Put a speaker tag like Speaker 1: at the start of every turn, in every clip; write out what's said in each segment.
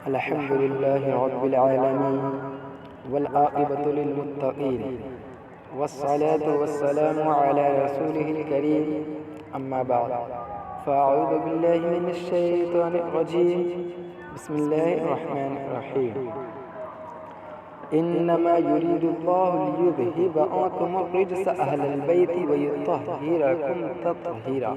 Speaker 1: الحمد لله رب العالمين والعاقبة للمتقين والصلاة والسلام على رسوله الكريم أما بعد فأعوذ بالله من الشيطان الرجيم بسم الله الرحمن الرحيم إنما يريد الله ليذهب عنكم الرجس أهل البيت ويطهركم تطهيرا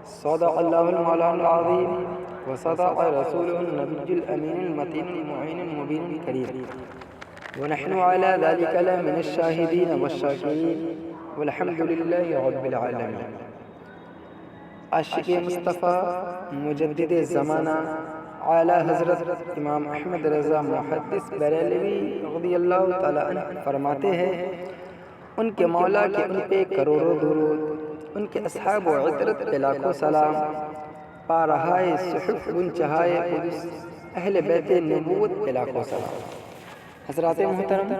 Speaker 1: صدق الله المولانا العظيم وصدق رسوله النبي الأمين المتين المعين المبين الكريم ونحن على ذلك لمن الشاهدين والشاكرين والحمد لله رب العالمين. عاشق مصطفیٰ مجدد زمانہ اعلیٰ حضرت امام احمد رضا محدث بریلوی رضی اللہ تعالیٰ عنہ فرماتے ہیں ان کے مولا کے ان پہ کروڑوں درود، ان کے اصحاب و عطرت پہ لاکھوں سلام، پارہائے صحف گنچہائے قدس اہل بیت نبوت پہ لاکھوں سلام. حضرات محترم،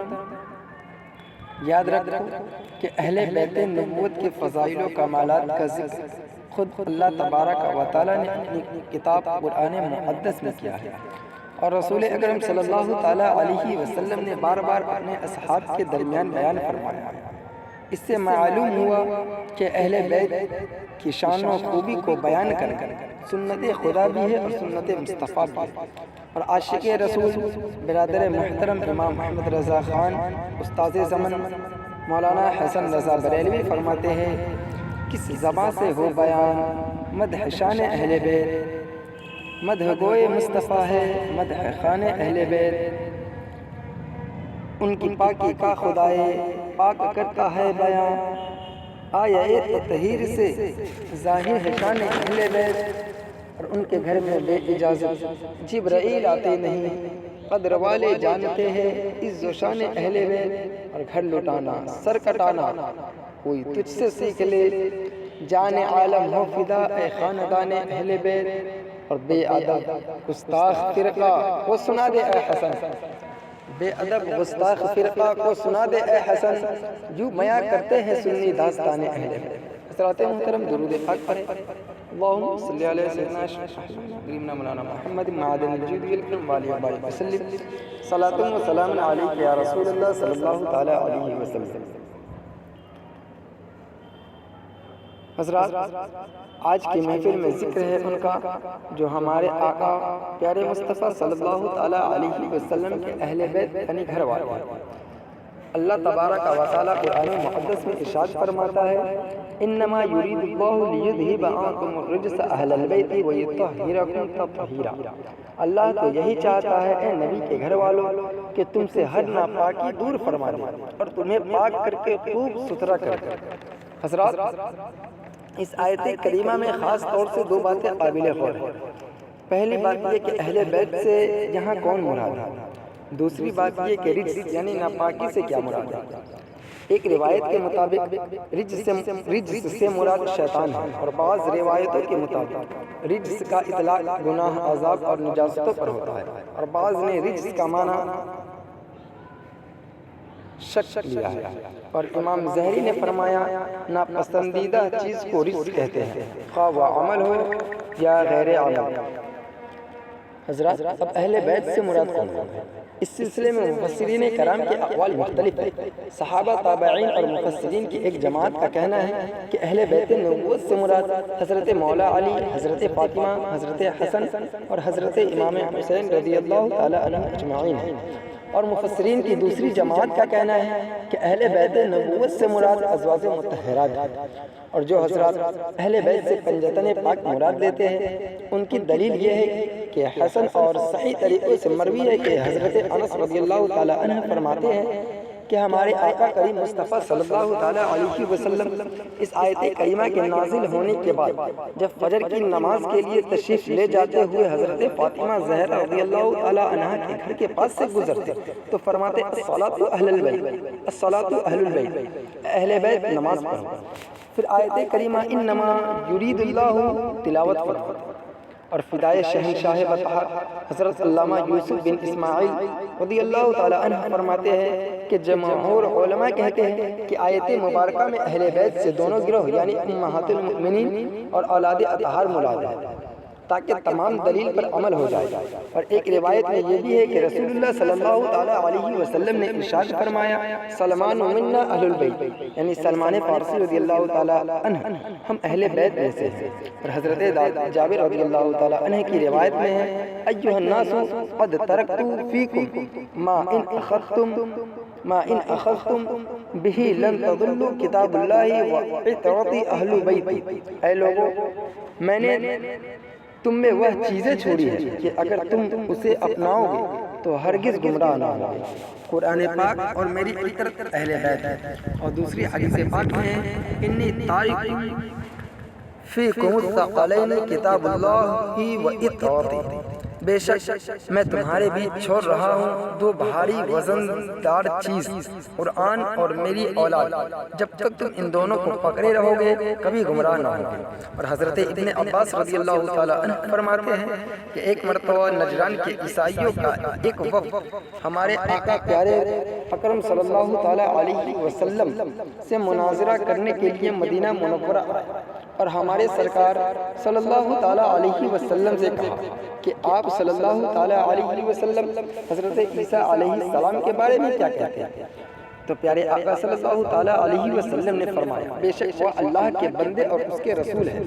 Speaker 1: یاد رکھو کہ اہل بیت نبوت کے فضائل و کمالات کا ذکر خود اللہ تبارک و تعالیٰ نے اپنی کتاب قرآن مقدس میں کیا ہے، اور رسول اکرم صلی اللہ تعالیٰ علیہ وسلم نے بار بار اپنے اصحاب کے درمیان بیان فرمایا. اس سے معلوم ہوا کہ اہل بیت کی شان و خوبی کو بیان کر سنت خدا بھی ہے اور سنت مصطفیٰ بھی ہے. اور عاشق رسول برادر محترم امام احمد رضا خان استاد زمن مولانا حسن رضا بریلوی فرماتے ہیں کس زبان سے ہو بیان مدح شان اہل بیت، مدح گوئے مصطفیٰ ہے مدح خان اہل بیت. ان کی پاکی کا خدائے پاک کرتا ہے بیان، آیا تطہیر سے ظاہر ہے شان اہل بیت. اور ان کے گھر میں بے اجازت جبرائیل آتے نہیں، قدر والے جانتے ہیں عز و شان اہل بیت. اور گھر لٹانا سر کٹانا کوئی تجھ سے سیکھ لے، جان عالم ہو فدا اے خاندان اہل بیت. اور بے ادب گستاخ فرقہ کو سنا دے اے حسن، بے ادب گستاخ فرقہ کو سنا دے اے حسن، جو میاں کرتے ہیں سنی داستان اہل بیت. حضرات محترم، درود پاک پر اللہم صلی علیہ سیدنا مولانا محمد معدن الجود والکرم وآلہ وآلہ وسلم صلاۃ و سلام علیک یا رسول اللہ صلی اللہ تعالی علیہ وسلم. حضرات، آج کی محفل میں ذکر ہے ان کا جو ہمارے آقا پیارے مصطفیٰ صلی اللہ تعالی علیہ وسلم کے اہل بیت یعنی گھر والے ہیں. اللہ تبارک و تعالیٰ قرآن مقدس میں ارشاد فرماتا ہے انما یرید اللہ لیذہب عنکم الرجس اہل البیت ویطہرکم تطہیرا. اللہ تو یہی چاہتا ہے اے نبی کے گھر والوں کہ تم سے ہر ناپاکی دور فرما دے اور تمہیں پاک کر کے خوب ستھرا کر دے. حضرات، اس آیت کریمہ میں خاص طور سے دو باتیں قابل غور ہیں. پہلی بات یہ کہ اہل بیت سے یہاں کون مراد ہے، دوسری بات یہ کہ رجس یعنی ناپاکی سے کیا مراد ہے. ایک روایت کے مطابق رجس سے مراد شیطان ہے، اور بعض روایتوں کے مطابق رجس کا اطلاق گناہ، عذاب اور نجاستوں پر ہوتا ہے، اور بعض نے رجس کا معنی شک لیا ہے. اور امام زہری نے فرمایا ناپسندیدہ چیز کو رجس کہتے ہیں، خواہ وہ عمل ہو یا غیر عمل. حضرات، اب اہل بیت سے مراد کون ہے؟ اس سلسلے میں مفسرین کرام کے اقوال مختلف ہیں. صحابہ، تابعین اور مفسرین کی ایک جماعت کا کہنا ہے کہ اہل بیت نبوت سے مراد حضرت مولا علی، حضرت فاطمہ، حضرت حسن اور حضرت امام حسین رضی اللہ تعالی عنہ اجمعین ہیں. اور مفسرین کی دوسری جماعت کا کہنا ہے کہ اہل بیت نبوت سے مراد ازواج مطہرات ہیں. اور جو حضرات اہل بیت سے پنجتن پاک مراد لیتے ہیں ان کی دلیل یہ ہے کہ حسن اور صحیح طریقے سے مروی ہے کہ حضرت انس رضی اللہ تعالی عنہ فرماتے ہیں کہ ہمارے آقا کریم مصطفیٰ صلی اللہ تعالی علیہ وسلم اس آیت کریمہ کے نازل ہونے کے بعد جب فجر کی نماز کے لیے تشریف لے جاتے ہوئے حضرت فاطمہ زہرا رضی اللہ تعالی عنہ کے گھر کے پاس سے گزرتے تو فرماتے الصلاۃ اہل البیت، الصلاۃ اہل البیت، اہل بیت نماز پڑھو. پھر آیت کریمہ انما یرید اللہ تلاوت فرماتے. اور فدائے شہنشاہ بطحہ حضرت علامہ یوسف بن اسماعیل رضی اللہ تعالی عنہ فرماتے ہیں کہ جمہور علماء کہتے ہیں کہ آیت مبارکہ میں اہل بیت سے دونوں گروہ یعنی امہات المؤمنین اور اولاد اطہار مراد ہے. تاکہ تمام دلیل پر عمل ہو جائے۔ اور ایک روایت میں یہ بھی ہے کہ رسول اللہ صلی اللہ تعالیٰ علیہ وسلم نے ارشاد فرمایا سلمان منا اہل البیت، یعنی سلمان فارسی رضی اللہ تعالیٰ عنہ ہم اہل بیت میں سے ہیں۔ اور حضرت جابر رضی اللہ تعالیٰ عنہ کی روایت میں ہے ایھا الناس قد ترکت فیکم ما ان اخذتم به لن تضلوا کتاب اللہ وعطرت اہل بیت۔ اے لوگوں، میں نے تم میں وہ چیزیں چھوڑی ہیں کہ اگر تم اسے اپناؤ گے تو ہرگز گمراہ نہ ہوگے۔ قرآن پاک اور میری عطرت اہل بیت ہے۔ اور دوسری حدیث پاک میں ہے انی تارک فیکم الثقلین کتاب اللہ وعطرتی، بے شک میں تمہارے بیچ چھوڑ رہا ہوں دو بھاری وزن دار چیز، قرآن اور میری اولاد، جب تک تم ان دونوں کو پکڑے رہو گے کبھی گمراہ نہ ہوگے۔ اور حضرت ابن عباس رضی اللہ تعالیٰ عنہ فرماتے ہیں کہ ایک مرتبہ نجران کے عیسائیوں کا ایک وفد ہمارے آقا پیارے اکرم صلی اللہ تعالیٰ علیہ وسلم سے مناظرہ کرنے کے لیے مدینہ منورہ آئے، اور ہمارے سرکار صلی اللہ تعالیٰ علیہ وسلم سے کہا کہ آپ صلی اللہ تعالیٰ علیہ وسلم حضرت عیسیٰ علیہ السلام کے بارے میں کیا کہتے ہیں؟ تو پیارے آقا صلی اللہ تعالیٰ علیہ وسلم نے فرمایا بے شک وہ اللہ کے بندے اور اس کے رسول ہیں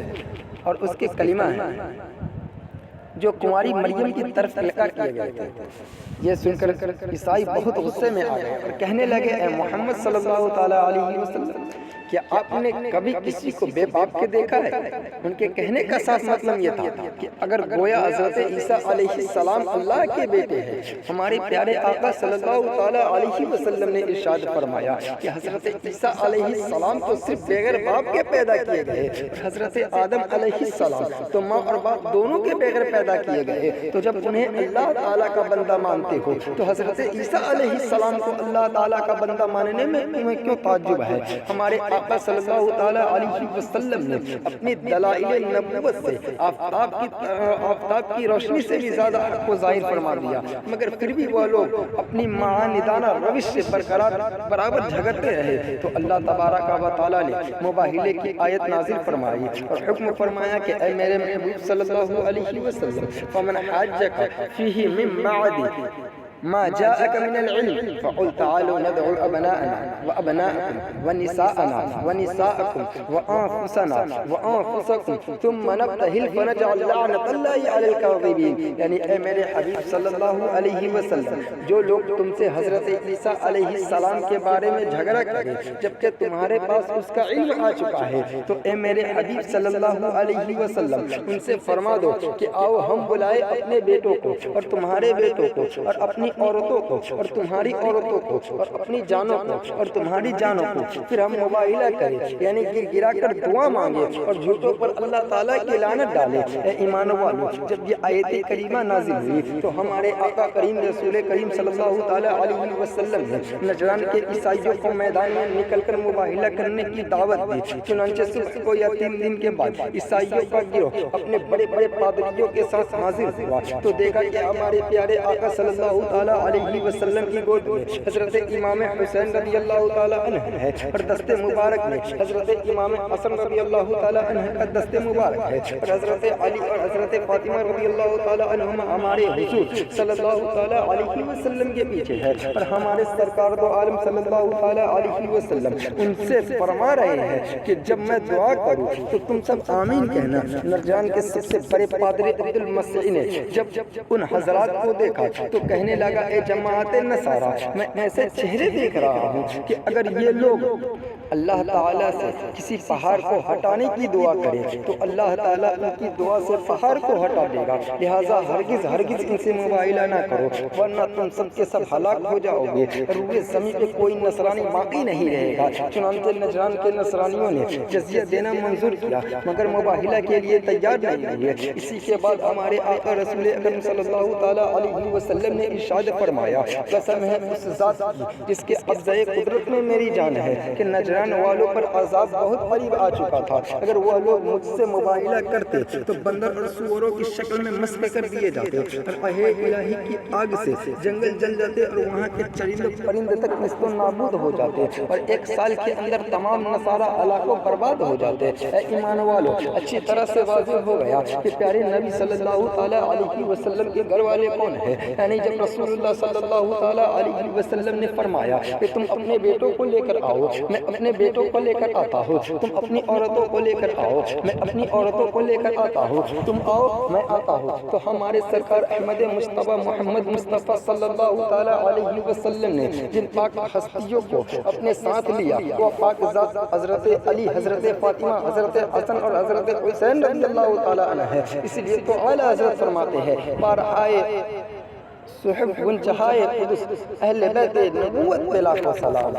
Speaker 1: اور اس کے کلمہ ہیں جو کنواری مریم کی طرف القا کیے گئے تھے۔ یہ سن کر عیسائی بہت غصے میں آ گئے اور کہنے لگے اے محمد صلی اللہ تعالیٰ علیہ وسلم، کیا آپ نے کبھی کسی کو بے باپ کے دیکھا ہے؟ ان کے کہنے کا صاف مطلب یہ تھا کہ اگر گویا حضرت عیسیٰ علیہ السلام اللہ کے بیٹے ہیں، ہمارے پیارے آقا صلی اللہ تعالیٰ علیہ وسلم نے ارشاد فرمایا کہ حضرت عیسیٰ علیہ السلام تو صرف بغیر باپ کے پیدا کیے گئے، اور حضرت آدم علیہ السلام تو ماں اور باپ دونوں کے بغیر پیدا کیے گئے، تو جب انہیں اللہ تعالیٰ کا بندہ مانتے ہو تو حضرت عیسیٰ علیہ السلام کو اللہ تعالیٰ کا بندہ ماننے میں تمہیں کیوں تعجب ہے؟ ہمارے آقا صلی اللہ تعالیٰ علیہ وسلم نے اپنی دلائل نبوت سے آفتاب کی روشنی سے بھی زیادہ حق کو ظاہر فرما دیا، مگر پھر بھی وہ لوگ اپنی معاندانہ روش سے برابر جھگڑتے رہے۔ تو اللہ تبارک و تعالیٰ نے مباہلے کی آیت نازل فرمائی اور حکم فرمایا کہ اے میرے محبوب صلی اللہ علیہ وسلم فمن حاجک فیہ من بعد ما جاءك من العلم فقل تعالوا ندعو أبناءنا وأبناءكم ونساءنا ونساءكم وأنفسنا وأنفسكم ثم نبتهل فنجعل لعنة الله على الكاذبين۔ یعنی اے میرے حبیب صلی اللہ علیہ وسلم، جو لوگ تم سے حضرت عیسیٰ علیہ السلام کے بارے میں جھگڑا کریں جبکہ تمہارے پاس اس کا علم آ چکا ہے، تو اے میرے حبیب صلی اللہ علیہ وسلم ان سے فرما دو کہ آؤ ہم بلائے اپنے بیٹوں کو اور تمہارے بیٹوں کو اور اپنی عورتوں کو اور تمہاری عورتوں کو اور اپنی جانوں کو اور تمہاری جانوں کو، پھر ہم مباہلہ کریں، یعنی گر گرا کر دعا مانگے اور جھوٹوں پر اللہ تعالیٰ کی لعنت ڈالے۔ اے ایمان والو، جب یہ آیت کریمہ نازل ہوئی تو ہمارے آقا کریم رسول کریم صلی اللہ تعالیٰ علیہ وسلم نے نجران کے عیسائیوں کو میدان میں نکل کر مباہلہ کرنے کی دعوت دی۔ چنانچہ صبح کو یا 3 دن کے بعد عیسائیوں کا گروہ اپنے بڑے بڑے پادریوں کے ساتھ حاضر ہوا تو دیکھا کہ ہمارے پیارے آقا صلی اللہ تعالیٰ علیہ وسلم کی گود میں حضرت امام حسین رضی اللہ تعالیٰ عنہ ہے اور دست مبارک میں حضرت امام حسن رضی اللہ تعالیٰ عنہ کا دست مبارک ہے، اور حضرت علی اور حضرت فاطمہ رضی اللہ تعالیٰ عنہما ہمارے حضور صلی اللہ تعالیٰ علیہ وسلم کے پیچھے ہے، اور ہمارے سرکار دو عالم صلی اللہ تعالیٰ علیہ وسلم ان سے فرما رہے ہیں کہ جب میں دعا کروں تو تم سب آمین کہنا۔ نجران کے سب سے بڑے پادری عبد المسیح نے جب ان حضرات کو دیکھا تو کہنے لگا اے جماعت نصارہ، میں ایسے چہرے دیکھ رہا ہوں کہ اگر یہ لوگ اللہ تعالیٰ سے کسی پہاڑ کو ہٹانے کی دعا کریں تو اللہ تعالیٰ ان کی دعا سے پہاڑ کو ہٹا دے گا، لہٰذا ہرگز ان سے مباہلہ نہ کرو ورنہ تم سب کے سب ہلاک ہو جاؤ گے، روئے زمین پہ کوئی نصرانی باقی نہیں رہے گا۔ چنانچہ نجران کے نصرانیوں نے جزیہ دینا منظور کیا مگر مباہلہ کے لیے تیار نہیں ہوئے۔ اسی کے بعد ہمارے آقا رسول اکرم صلی اللہ تعالیٰ علیہ وسلم نے ارشاد فرمایا قسم ہے اس ذات کی جس کے قبضۂ قدرت میں میری جان ہے کہ نجران نجران والوں پر عذاب بہت قریب آ چکا تھا، اگر وہ لوگ مجھ سے مباہلہ کرتے تو بندر اور سوروں کی شکل میں مسخ کر دیے جاتے اور اہل الہی کی آگ سے جنگل جل جاتے اور وہاں کے چرندے پرندے تک نیست و نابود ہو جاتے اور 1 سال کے اندر تمام نصارہ علاقوں برباد ہو جاتے۔ اے ایمان والو، اچھی طرح سے واضح ہو گیا کہ پیارے نبی صلی اللہ علیہ وسلم کے گھر والے کون ہیں، یعنی جب رسول اللہ صلی اللہ علیہ وسلم نے فرمایا کہ تم اپنے بیٹوں کو لے کر آؤ، میں اپنے بیٹوں کو لے کر آتا ہوں، تم اپنی عورتوں کو لے کر آؤ، میں اپنی عورتوں کو لے کر آتا ہوں، تم آؤ میں آتا ہوں، تو ہمارے سرکار احمد مصطفیٰ محمد مصطفیٰ صلی اللہ علیہ وسلم نے جن پاک ہستیوں کو اپنے ساتھ لیا وہ پاک ذات حضرت علی، حضرت فاطمہ، حضرت حسن اور حضرت حسین رضی اللہ تعالیٰ عنہ ہے۔ اس لیے تو اعلیٰ حضرت فرماتے ہیں بارہائے صحب گنجہائے قدس اہل بیت نبوت پہ لاکھوں سلام۔